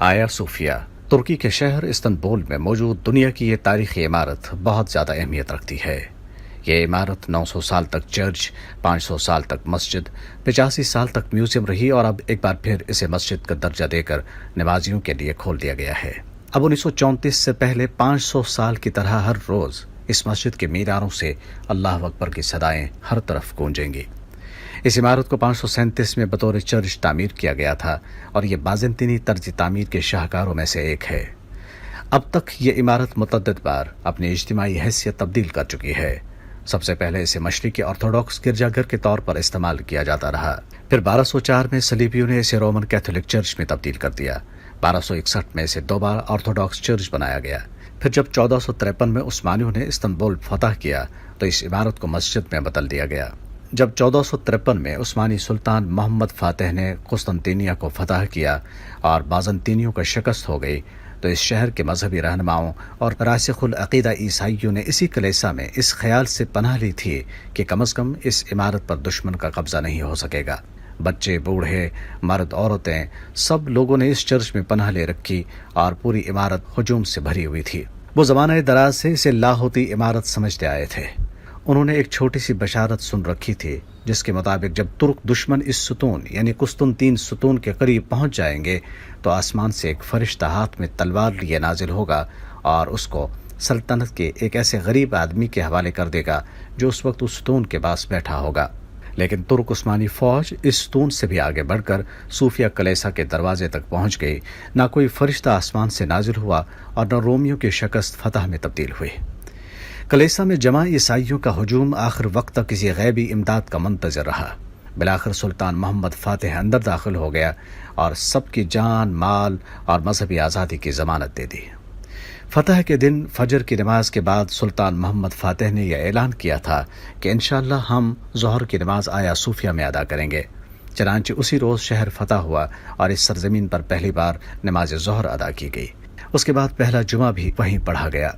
आया सूफिया तुर्की के शहर इस्तंबुल में मौजूद दुनिया की ये तारीखी इमारत बहुत ज़्यादा अहमियत रखती है। ये इमारत 900 साल तक चर्च, 500 साल तक मस्जिद, 85 साल तक म्यूजियम रही और अब एक बार फिर इसे मस्जिद का दर्जा देकर नमाजियों के लिए खोल दिया गया है। अब 1934 से पहले 500 साल की तरह हर रोज़ इस मस्जिद के मीनारों से अल्लाह अकबर की सदाएं हर तरफ गूंजेंगी। इस इमारत को 537 में बतौर चर्च तामीर किया गया था और ये बाज़ंतीनी तर्ज तामीर के शाहकारों में से एक है। अब तक ये इमारत मुतअद्दिद बार अपनी इज्तिमाई हैसियत तब्दील कर चुकी है। सबसे पहले इसे मशरिकी ऑर्थोडॉक्स गिरजाघर के तौर पर इस्तेमाल किया जाता रहा। फिर 1204 में सलीबियों ने इसे रोमन कैथोलिक चर्च में तब्दील कर दिया। 1261 में इसे दोबारा ऑर्थोडॉक्स चर्च बनाया गया। फिर जब 1453 में उस्मानियों ने इस्तंबुल फतह किया तो इस इमारत को मस्जिद में बदल दिया गया। जब 1453 में उस्मानी सुल्तान मोहम्मद फातिह ने कुस्तुनतिनिया को फतह किया और बाज़ंतीनियों का शिकस्त हो गई तो इस शहर के मजहबी रहनुमाओं और रासिखुल अकीदा ईसाइयों ने इसी कलीसिया में इस ख्याल से पनाह ली थी कि कम अज़ कम इस इमारत पर दुश्मन का कब्जा नहीं हो सकेगा। बच्चे, बूढ़े, मर्द, औरतें, सब लोगों ने इस चर्च में पनाह ले रखी और पूरी इमारत हुजूम से भरी हुई थी। वो ज़माना दराज से इसे लाहोती इमारत समझते आए थे। उन्होंने एक छोटी सी बशारत सुन रखी थी जिसके मुताबिक जब तुर्क दुश्मन इस सुतून यानी कुस्तुनतीन सुतून के करीब पहुंच जाएंगे तो आसमान से एक फरिश्ता हाथ में तलवार लिए नाजिल होगा और उसको सल्तनत के एक ऐसे गरीब आदमी के हवाले कर देगा जो उस वक्त उस सुतून के पास बैठा होगा। लेकिन तुर्क उस्मानी फौज इस सुतून से भी आगे बढ़कर सूफिया कलीसिया के दरवाजे तक पहुंच गई। ना कोई फरिश्ता आसमान से नाजिल हुआ और न रोमियों की शिकस्त फतह में तब्दील हुई। कलीसिया में जमा ईसाइयों का हुजूम आखिर वक्त तक किसी गैबी इमदाद का मुंतज़र रहा। बिलाखिर सुल्तान मोहम्मद फातिह अंदर दाखिल हो गया और सबकी जान, माल और मजहबी आज़ादी की ज़मानत दे दी। फतह के दिन फजर की नमाज के बाद सुल्तान मोहम्मद फातिह ने यह ऐलान किया था कि इंशाअल्लाह हम ज़ोहर की नमाज आया सूफिया में अदा करेंगे। चनांचे उसी रोज़ शहर फतह हुआ और इस सरजमीन पर पहली बार नमाज ज़ोहर अदा की गई। उसके बाद पहला जुमा भी वहीं पढ़ा गया।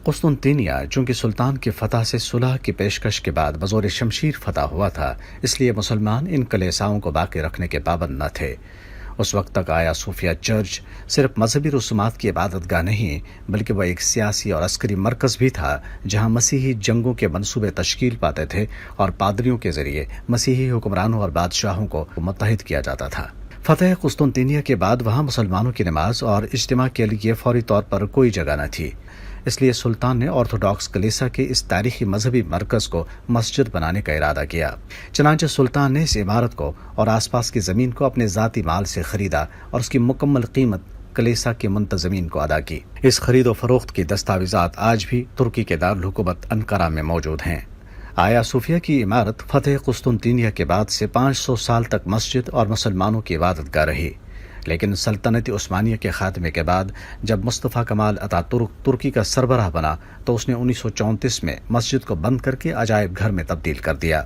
कुस्तुनतिनिया चूंकि सुल्तान की फतह से सुलह की पेशकश के बाद बज़ोर शमशीर फतह हुआ था, इसलिए मुसलमान इन कलीसियाओं को बाकी रखने के पाबंद न थे। उस वक्त तक आया सूफिया चर्च सिर्फ मजहबी रसूमात की इबादतगाह नहीं बल्कि वह एक सियासी और अस्करी मरकज़ भी था जहाँ मसीही जंगों के मंसूबे तश्कील पाते थे और पादरियों के ज़रिए मसीही हुक्मरानों और बादशाहों को मुत्तहिद किया जाता था। फतह कुस्तुनतिनिया के बाद वहाँ मुसलमानों की नमाज और इज्तिमा के लिए फौरी तौर पर कोई जगह न थी। इसलिए सुल्तान ने ऑर्थोडॉक्स कलीसिया के इस तारीखी मजहबी मरकज़ को मस्जिद बनाने का इरादा किया। चनांचे सुल्तान ने इस इमारत को और आसपास की ज़मीन को अपने ज़ाती माल से ख़रीदा और उसकी मुकम्मल कीमत कलीसिया के मुंतज़मीन को अदा की। इस खरीद व फरोख्त की दस्तावेज़ात आज भी तुर्की के दारुल हुकूमत अंकारा में मौजूद हैं। आया सूफिया की इमारत फतेह कुस्तुनतिनिया के बाद से 500 साल तक मस्जिद और मुसलमानों की इबादतगाह रही। लेकिन सल्तनत उस्मानिया के खात्मे के बाद जब मुस्तफ़ा कमाल अतातुर्क तुर्की का सरबराह बना तो उसने 1934 में मस्जिद को बंद करके अजायब घर में तब्दील कर दिया।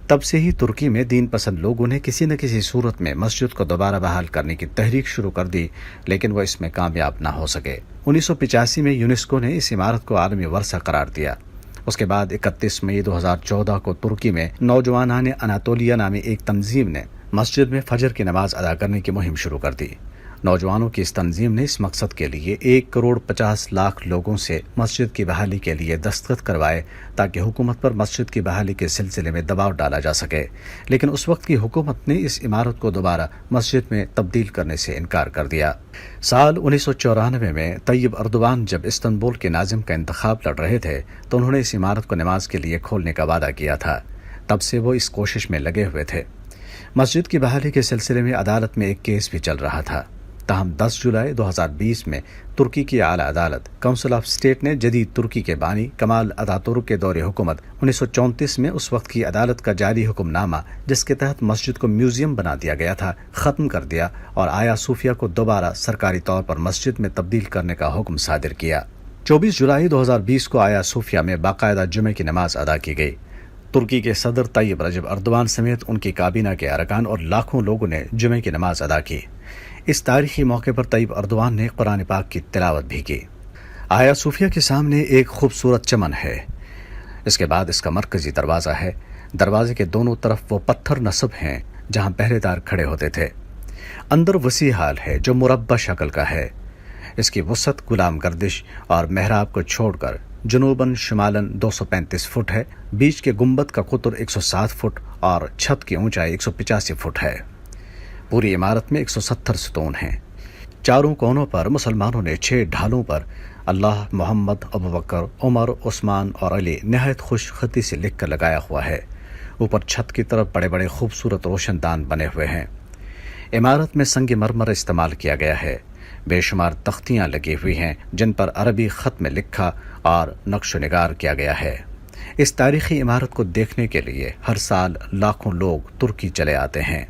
तब से ही तुर्की में दीन पसंद लोगों ने किसी न किसी सूरत में मस्जिद को दोबारा बहाल करने की तहरीक शुरू कर दी, लेकिन वह इसमें कामयाब न हो सके। 1985 में यूनेस्को ने इस इमारत को आलमी वर्सा करार दिया। उसके बाद 31 मई 2014 को तुर्की में नौजवानाने अनातोलिया नामी एक तंजीम ने मस्जिद में फजर की नमाज अदा करने की मुहिम शुरू कर दी। नौजवानों की इस तंजीम ने इस मकसद के लिए 1,50,00,000 लोगों से मस्जिद की बहाली के लिए दस्तखत करवाए ताकि हुकूमत पर मस्जिद की बहाली के सिलसिले में दबाव डाला जा सके। लेकिन उस वक्त की हुकूमत ने इस इमारत को दोबारा मस्जिद में तब्दील करने से इनकार कर दिया। साल 1994 में तैयब अर्दोगान जब इस्तंबुल के नाजिम का इंतखाब लड़ रहे थे तो उन्होंने इस इमारत को नमाज के लिए खोलने का वादा किया था। तब से वो इस कोशिश में लगे हुए थे। मस्जिद की बहाली के सिलसिले में अदालत में एक केस भी चल रहा था। ताहम 10 जुलाई 2020 में तुर्की की आला अदालत काउंसिल ऑफ स्टेट ने जदीद तुर्की के बानी कमाल अतातुर्क के दौरे हुकूमत 1934 में उस वक्त की अदालत का जारी हुक्मनामा जिसके तहत मस्जिद को म्यूजियम बना दिया गया था ख़त्म कर दिया और आया सूफिया को दोबारा सरकारी तौर पर मस्जिद में तब्दील करने का हुक्म सादिर किया। 24 जुलाई 2020 को आया सूफिया में बाकायदा जुमे की नमाज अदा की गई। तुर्की के सदर तैयब रजब अर्दोगान समेत उनकी काबीना के अरकान और लाखों लोगों ने जुमे की नमाज अदा की। इस तारीखी मौके पर तैयब अर्दोगान ने कुरान पाक की तिलावत भी की। आया सूफिया के सामने एक खूबसूरत चमन है। इसके बाद इसका मरकजी दरवाज़ा है। दरवाजे के दोनों तरफ वो पत्थर नस्ब हैं जहां पहरेदार खड़े होते थे। اندر وسیع حال ہے جو مربع شکل کا ہے۔ اس کی وسعت غلام گردش اور محراب کو چھوڑ کر جنوباً شمالاً 235 فٹ ہے۔ بیچ کے گنبد کا قطر 107 فٹ اور چھت کی اونچائی 185 فٹ ہے۔ پوری عمارت میں 170 ستون ہیں۔ چاروں کونوں پر مسلمانوں نے 6 ڈھالوں پر اللہ، محمد، ابوبکر، عمر، عثمان اور علی نہایت خوش خطی سے لکھ کر لگایا ہوا ہے۔ اوپر چھت کی طرف بڑے بڑے خوبصورت روشن دان بنے ہوئے ہیں۔ عمارت میں سنگ مرمر استعمال کیا گیا ہے۔ بے شمار تختیاں لگی ہوئی ہیں جن پر عربی خط میں لکھا اور نقش و نگار کیا گیا ہے۔ اس تاریخی عمارت کو دیکھنے کے لیے ہر سال لاکھوں لوگ ترکی چلے آتے ہیں۔